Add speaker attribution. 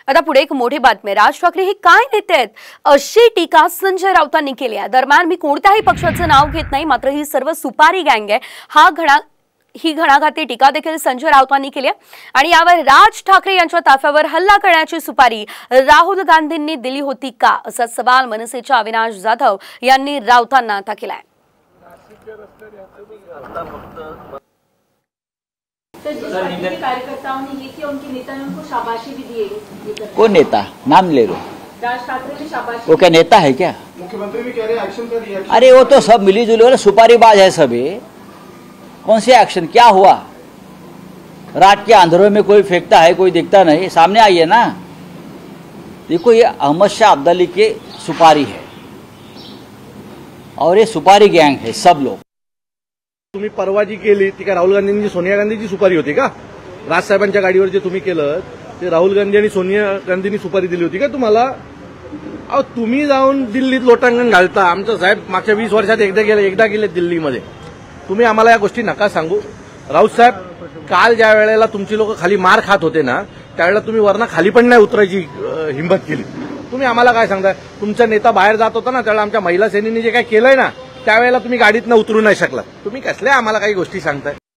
Speaker 1: आता पुढे एक मोठी बातमी। राज ठाकरे हे काय नेते आहेत अशी टीका संजय राऊतांनी केली आहे। दरम्यान मी कोणत्याही पक्षाचं नाव घेत नाही, मात्र ही सर्व सुपारी गँग आहे ही घणाघाती टीका देखील संजय राऊतांनी केली आहे। आणि यावर राज ठाकरे यांच्या ताफ्यावर हल्ला करण्याची सुपारी राहुल गांधींनी दिली होती का, असा सवाल मनसेचे अविनाश जाधव यांनी राऊतांना आता केलाय।
Speaker 2: कार्यकर्ताओं ने ये किया, उनके नेता ने उनको शाबाशी भी दी है।
Speaker 3: कौन नेता? नाम ले लो।
Speaker 2: राज ठाकरे ने शाबाशी।
Speaker 3: वो क्या नेता है क्या?
Speaker 4: मुख्यमंत्री भी कह रहे हैं एक्शन का रिएक्शन।
Speaker 3: अरे वो तो सब मिली जुली सुपारीबाज है सभी। कौन से एक्शन? क्या हुआ? रात के अंधेरों में कोई फेंकता है, कोई दिखता नहीं, सामने आइए ना। देखो ये अहमद शाह अब्दाली के सुपारी है और ये सुपारी गैंग है सब लोग।
Speaker 4: तुम्ही परवा जी केली ती काय राहुल गांधींची सोनिया गांधीची सुपारी होती का? राजसाहेबांच्या गाडीवर जे तुम्ही केलं ते राहुल गांधी आणि सोनिया गांधींनी सुपारी दिली होती का तुम्हाला? अहो तुम्ही जाऊन दिल्लीत लोटांगण घालता। आमचं साहेब मागच्या 20 वर्षात एकदा गेले दिल्लीमध्ये। तुम्ही आम्हाला या गोष्टी नका सांगू। राऊत साहेब, काल ज्या वेळेला तुमची लोक खाली मार खात होते ना, त्यावेळेला तुम्ही वरना खाली पण नाही उतरायची हिंमत केली। तुम्ही आम्हाला काय सांगताय? तुमचा नेता बाहेर जात होता ना, त्यावेळेला आमच्या महिला सेनेने जे काय केलंय ना, त्यावेळेला तुम्ही गाडीतनं उतरू नाही शकला। तुम्ही कसल्या आम्हाला काही गोष्टी सांगताय?